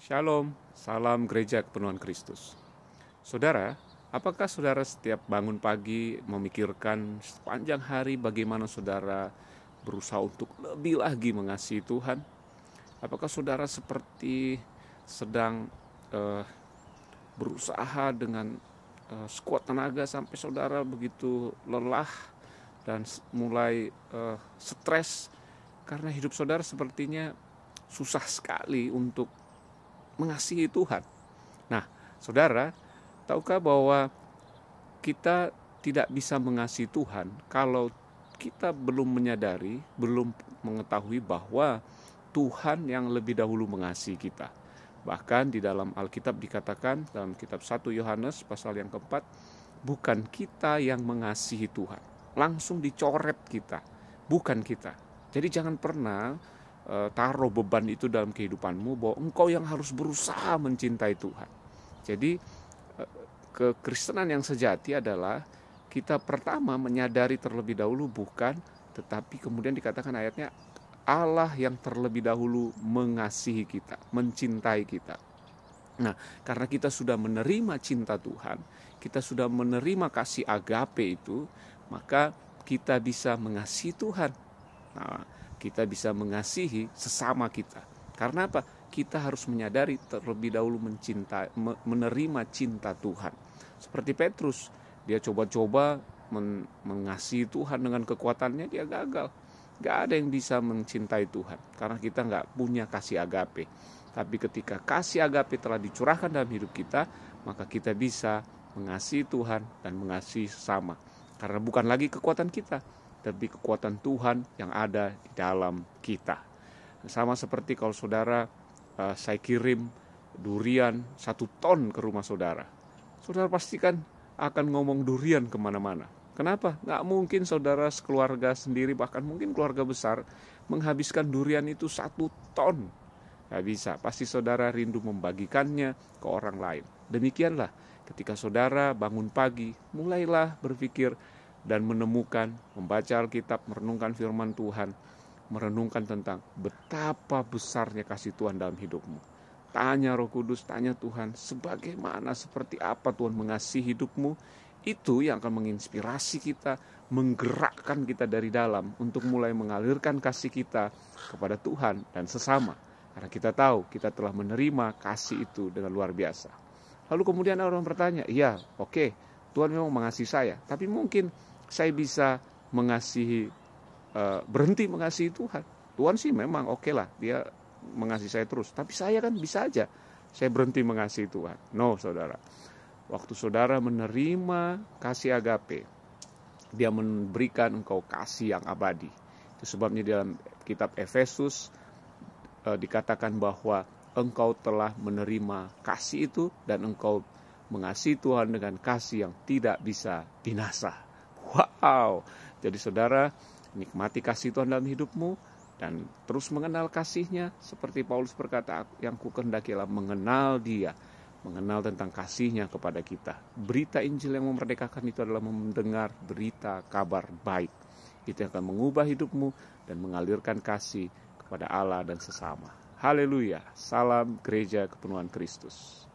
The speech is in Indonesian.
Shalom, salam gereja kepenuhan Kristus. Saudara, apakah saudara setiap bangun pagi memikirkan sepanjang hari bagaimana saudara berusaha untuk lebih lagi mengasihi Tuhan? Apakah saudara seperti sedang berusaha dengan sekuat tenaga sampai saudara begitu lelah dan mulai stres karena hidup saudara sepertinya susah sekali untuk mengasihi Tuhan. Nah, saudara, tahukah bahwa kita tidak bisa mengasihi Tuhan kalau kita belum menyadari, belum mengetahui bahwa Tuhan yang lebih dahulu mengasihi kita. Bahkan di dalam Alkitab dikatakan dalam kitab 1 Yohanes pasal yang keempat, bukan kita yang mengasihi Tuhan. Langsung dicoret kita, bukan kita. Jadi jangan pernah taruh beban itu dalam kehidupanmu bahwa engkau yang harus berusaha mencintai Tuhan. Jadi kekristenan yang sejati adalah kita pertama menyadari terlebih dahulu bukan, tetapi kemudian dikatakan ayatnya Allah yang terlebih dahulu mengasihi kita, mencintai kita. Nah, karena kita sudah menerima cinta Tuhan, kita sudah menerima kasih agape itu, maka kita bisa mengasihi Tuhan. Nah, kita bisa mengasihi sesama kita. Karena apa? Kita harus menyadari terlebih dahulu mencintai, menerima cinta Tuhan. Seperti Petrus, dia coba-coba mengasihi Tuhan dengan kekuatannya, dia gagal. Gak ada yang bisa mencintai Tuhan karena kita gak punya kasih agape. Tapi ketika kasih agape telah dicurahkan dalam hidup kita, maka kita bisa mengasihi Tuhan dan mengasihi sesama. Karena bukan lagi kekuatan kita, tapi kekuatan Tuhan yang ada di dalam kita. Sama seperti kalau saudara, saya kirim durian 1 ton ke rumah saudara. Saudara pastikan akan ngomong durian kemana-mana. Kenapa? Nggak mungkin saudara sekeluarga sendiri, bahkan mungkin keluarga besar, menghabiskan durian itu 1 ton. Nggak bisa, pasti saudara rindu membagikannya ke orang lain. Demikianlah ketika saudara bangun pagi, mulailah berpikir dan menemukan, membaca Alkitab, merenungkan firman Tuhan, merenungkan tentang betapa besarnya kasih Tuhan dalam hidupmu. Tanya Roh Kudus, tanya Tuhan, sebagaimana, seperti apa Tuhan mengasihi hidupmu. Itu yang akan menginspirasi kita, menggerakkan kita dari dalam untuk mulai mengalirkan kasih kita kepada Tuhan dan sesama. Karena kita tahu kita telah menerima kasih itu dengan luar biasa. Lalu kemudian orang bertanya, iya, oke, Tuhan memang mengasihi saya, tapi mungkin saya bisa berhenti mengasihi Tuhan. Tuhan sih memang oke lah, dia mengasihi saya terus. Tapi saya kan bisa aja saya berhenti mengasihi Tuhan. No, saudara. Waktu saudara menerima kasih agape, dia memberikan engkau kasih yang abadi. Itu sebabnya dalam kitab Efesus dikatakan bahwa engkau telah menerima kasih itu dan engkau mengasihi Tuhan dengan kasih yang tidak bisa binasa. Wow, jadi saudara nikmati kasih Tuhan dalam hidupmu dan terus mengenal kasih-Nya. Seperti Paulus berkata, yang kukehendaki adalah mengenal Dia, mengenal tentang kasih-Nya kepada kita. Berita Injil yang memerdekakan itu adalah mendengar berita kabar baik. Itu yang akan mengubah hidupmu dan mengalirkan kasih kepada Allah dan sesama. Haleluya, salam gereja kepenuhan Kristus.